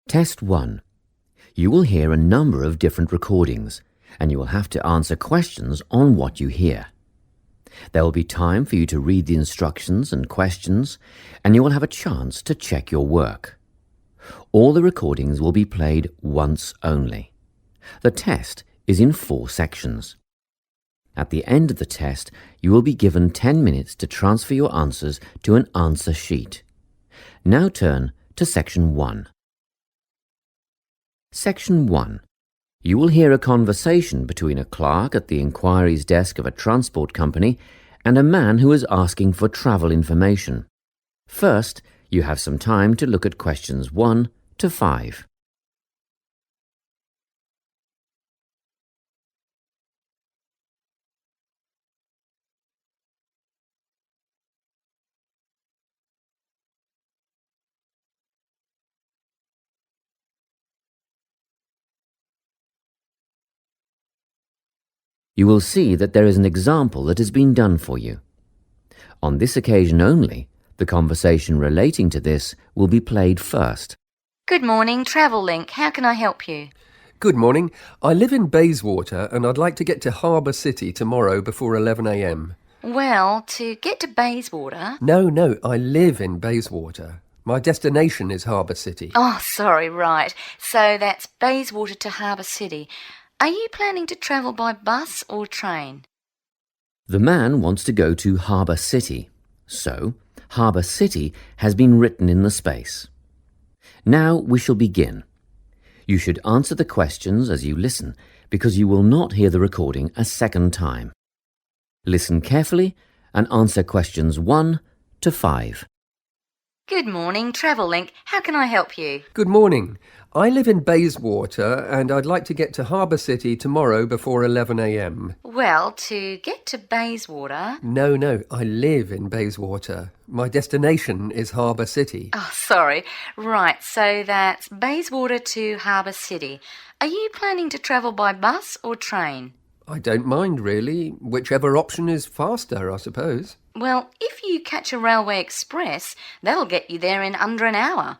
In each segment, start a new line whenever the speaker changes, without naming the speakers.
Test 1. You will hear a number of different recordings, and you will have to answer questions on what you hear. There will be time for you to read the instructions and questions, and you will have a chance to check your work. All the recordings will be played once only. The test is in 4 sections. At the end of the test, you will be given 10 minutes to transfer your answers to an answer sheet. Now turn to Section 1. Section 1. You will hear a conversation between a clerk at the inquiries desk of a transport company and a man who is asking for travel information. First, you have some time to look at questions 1 to 5. You will see that there is an example that has been done for you. On this occasion only, the conversation relating to this will be played first.
Good morning, Travel Link. How can I help you?
Good morning. I live in Bayswater and I'd like to get to Harbour City tomorrow before 11 a.m.
Well, to get to Bayswater...
No, I live in Bayswater. My destination is Harbour City.
Oh, sorry, right. So that's Bayswater to Harbour City. Are you planning to travel by bus or train?
The man wants to go to Harbour City, so Harbour City has been written in the space. Now we shall begin. You should answer the questions as you listen, because you will not hear the recording a second time. Listen carefully and answer questions 1 to 5.
Good morning, Travel Link. How can I help you?
Good morning. I live in Bayswater and I'd like to get to Harbour City tomorrow before 11 a.m.
Well, to get to Bayswater...
No, I live in Bayswater. My destination is Harbour City.
Oh, sorry. Right, so that's Bayswater to Harbour City. Are you planning to travel by bus or train?
I don't mind, really. Whichever option is faster, I suppose.
Well, if you catch a railway express, that'll get you there in under an hour.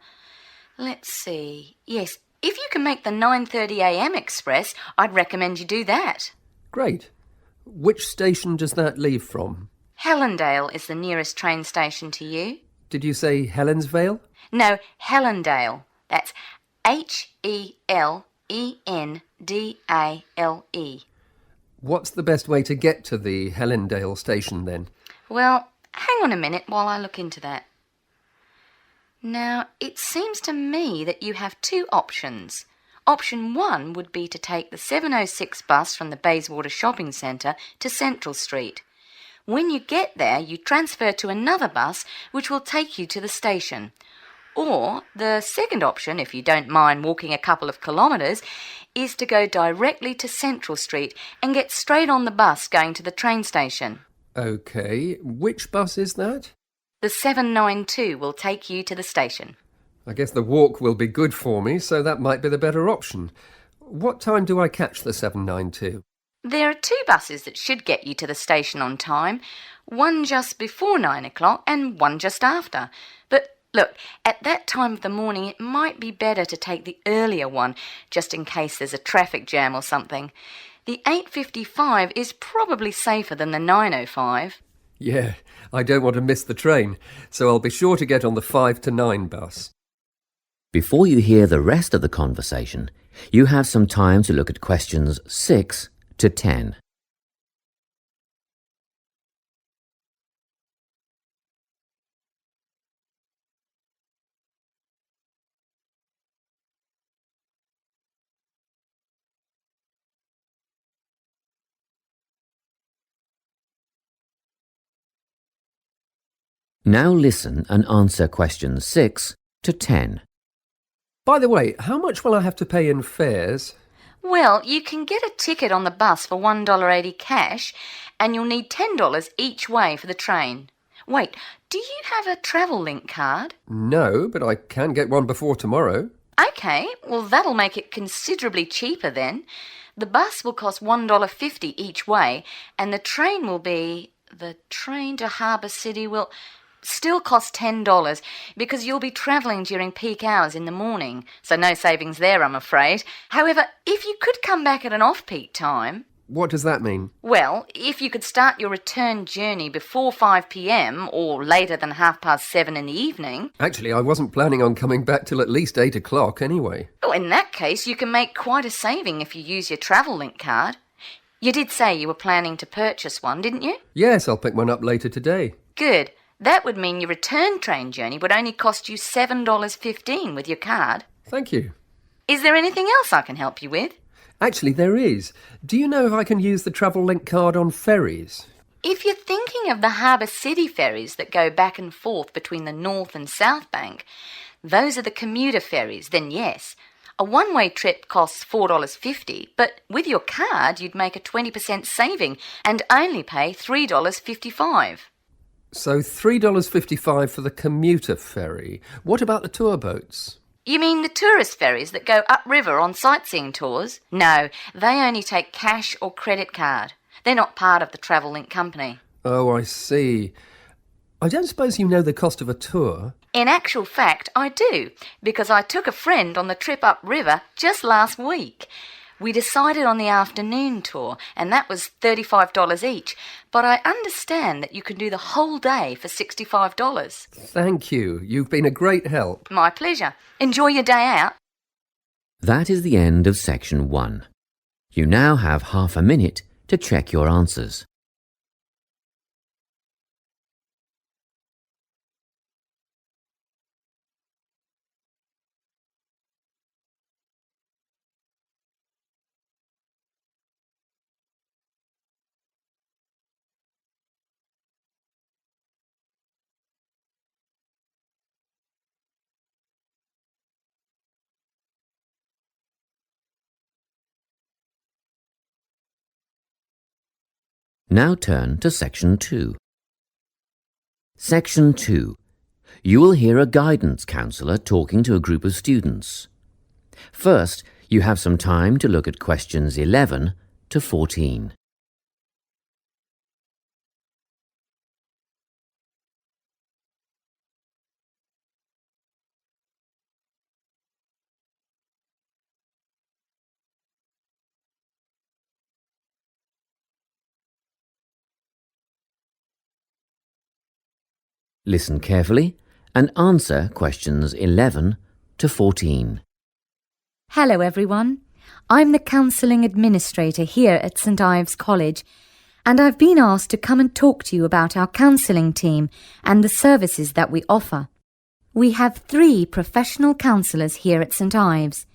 Let's see. Yes, if you can make the 9:30 a.m. express, I'd recommend you do that.
Great. Which station does that leave from?
Helendale is the nearest train station to you.
Did you say Helensvale?
No, Helendale. That's Helendale.
What's the best way to get to the Helendale station then?
Well, hang on a minute while I look into that. Now, it seems to me that you have 2 options. Option 1 would be to take the 7:06 bus from the Bayswater Shopping Centre to Central Street. When you get there, you transfer to another bus which will take you to the station. Or the second option, if you don't mind walking a couple of kilometres, is to go directly to Central Street and get straight on the bus going to the train station.
OK, which bus is that?
The 792 will take you to the station.
I guess the walk will be good for me, so that might be the better option. What time do I catch the 792?
There are 2 buses that should get you to the station on time, one just before 9 o'clock and one just after. But look, at that time of the morning it might be better to take the earlier one, just in case there's a traffic jam or something. The 8:55 is probably safer than the 9:05.
Yeah, I don't want to miss the train, so I'll be sure to get on the 5 to 9 bus.
Before you hear the rest of the conversation, you have some time to look at questions 6 to 10. Now listen and answer questions 6 to 10.
By the way, how much will I have to pay in fares?
Well, you can get a ticket on the bus for $1.80 cash, and you'll need $10 each way for the train. Wait, do you have a Travel Link card?
No, but I can get one before tomorrow.
OK, well that'll make it considerably cheaper then. The bus will cost $1.50 each way, and the train will be... The train to Harbour City will... still cost $10 because you'll be travelling during peak hours in the morning, so no savings there, I'm afraid. However, if you could come back at an off-peak time...
What does that mean?
Well, if you could start your return journey before 5 p.m. or later than 7:30 in the evening...
Actually, I wasn't planning on coming back till at least 8 o'clock anyway.
Oh, in that case, you can make quite a saving if you use your travel link card. You did say you were planning to purchase one, didn't you?
Yes, I'll pick one up later today.
Good. That would mean your return train journey would only cost you $7.15 with your card.
Thank you.
Is there anything else I can help you with?
Actually, there is. Do you know if I can use the travel link card on ferries?
If you're thinking of the Harbour City ferries that go back and forth between the North and South Bank, those are the commuter ferries, then yes. A one-way trip costs $4.50, but with your card you'd make a 20% saving and only pay $3.55.
So $3.55 for the commuter ferry. What about the tour boats?
You mean the tourist ferries that go upriver on sightseeing tours? No, they only take cash or credit card. They're not part of the Travel Link company.
Oh, I see. I don't suppose you know the cost of a tour?
In actual fact, I do, because I took a friend on the trip upriver just last week. We decided on the afternoon tour, and that was $35 each, but I understand that you can do the whole day for $65.
Thank you. You've been a great help.
My pleasure. Enjoy your day out.
That is the end of section 1. You now have half a minute to check your answers. Now turn to Section 2. Section 2. You will hear a guidance counsellor talking to a group of students. First, you have some time to look at questions 11 to 14. Listen carefully and answer questions 11 to 14.
Hello everyone. I'm the Counselling Administrator here at St Ives College, and I've been asked to come and talk to you about our counselling team and the services that we offer. We have 3 professional counsellors here at St Ives,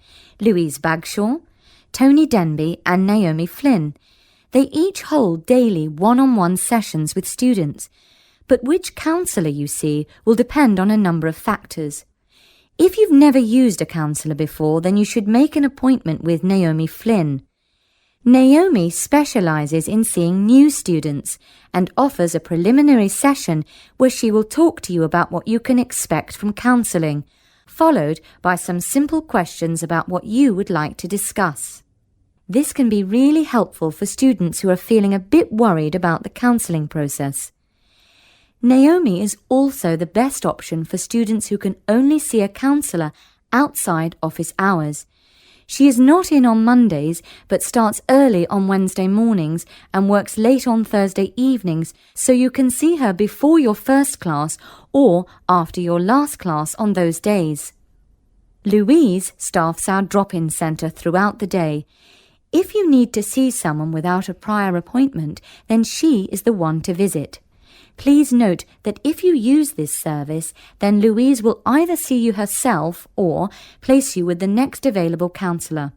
Louise Bagshaw, Tony Denby and Naomi Flynn. They each hold daily one-on-one sessions with students, but which counsellor you see will depend on a number of factors. If you've never used a counsellor before, then you should make an appointment with Naomi Flynn. Naomi specialises in seeing new students and offers a preliminary session where she will talk to you about what you can expect from counselling, followed by some simple questions about what you would like to discuss. This can be really helpful for students who are feeling a bit worried about the counselling process. Naomi is also the best option for students who can only see a counsellor outside office hours. She is not in on Mondays but starts early on Wednesday mornings and works late on Thursday evenings, so you can see her before your first class or after your last class on those days. Louise staffs our drop-in centre throughout the day. If you need to see someone without a prior appointment, then she is the one to visit. Please note that if you use this service, then Louise will either see you herself or place you with the next available counsellor.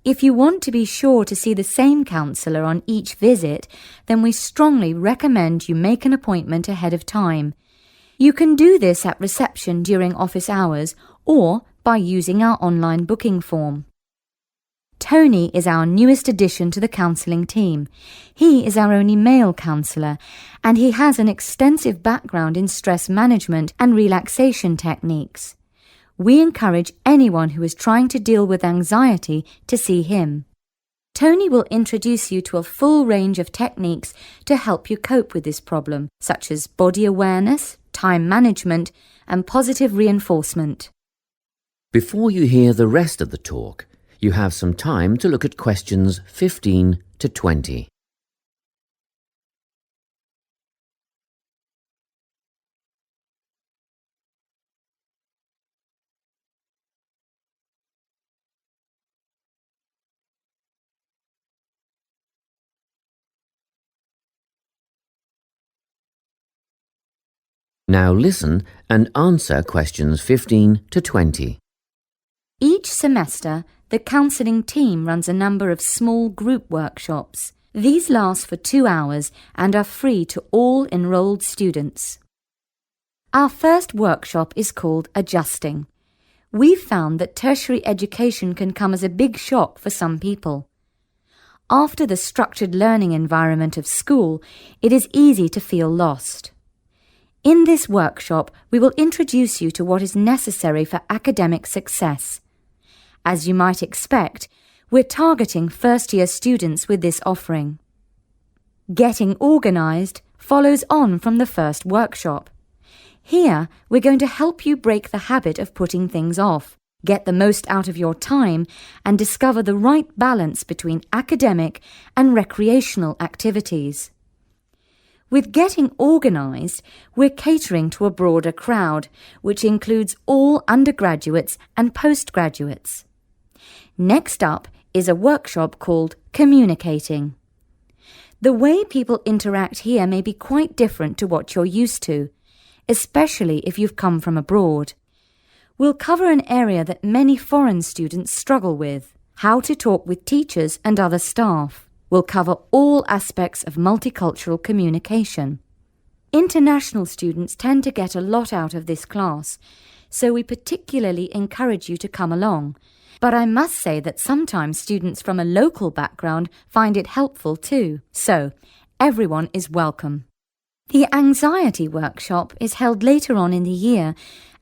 If you want to be sure to see the same counsellor on each visit, then we strongly recommend you make an appointment ahead of time. You can do this at reception during office hours or by using our online booking form. Tony is our newest addition to the counselling team. He is our only male counsellor, and he has an extensive background in stress management and relaxation techniques. We encourage anyone who is trying to deal with anxiety to see him. Tony will introduce you to a full range of techniques to help you cope with this problem, such as body awareness, time management, and positive reinforcement.
Before you hear the rest of the talk, you have some time to look at questions 15 to 20. Now listen and answer questions 15 to 20.
Each semester, the counselling team runs a number of small group workshops. These last for 2 hours and are free to all enrolled students. Our first workshop is called Adjusting. We've found that tertiary education can come as a big shock for some people. After the structured learning environment of school, it is easy to feel lost. In this workshop, we will introduce you to what is necessary for academic success. As you might expect, we're targeting first-year students with this offering. Getting organised follows on from the first workshop. Here, we're going to help you break the habit of putting things off, get the most out of your time, and discover the right balance between academic and recreational activities. With getting organised, we're catering to a broader crowd, which includes all undergraduates and postgraduates. Next up is a workshop called Communicating. The way people interact here may be quite different to what you're used to, especially if you've come from abroad. We'll cover an area that many foreign students struggle with: how to talk with teachers and other staff. We'll cover all aspects of multicultural communication. International students tend to get a lot out of this class, so we particularly encourage you to come along. But I must say that sometimes students from a local background find it helpful too, so everyone is welcome. The anxiety workshop is held later on in the year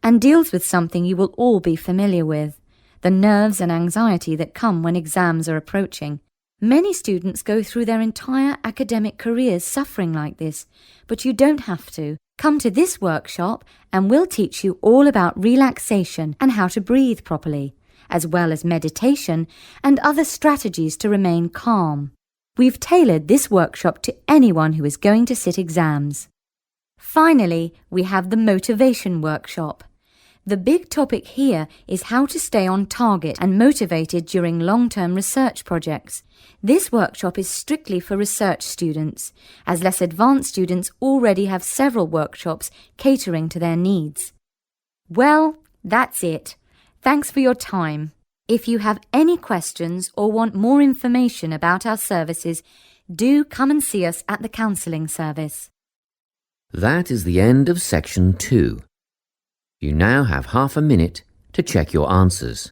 and deals with something you will all be familiar with: the nerves and anxiety that come when exams are approaching. Many students go through their entire academic careers suffering like this, but you don't have to. Come to this workshop and we'll teach you all about relaxation and how to breathe properly, as well as meditation and other strategies to remain calm. We've tailored this workshop to anyone who is going to sit exams. Finally, we have the motivation workshop. The big topic here is how to stay on target and motivated during long-term research projects. This workshop is strictly for research students, as less advanced students already have several workshops catering to their needs. Well, that's it. Thanks for your time. If you have any questions or want more information about our services, do come and see us at the counselling service.
That is the end of section 2. You now have half a minute to check your answers.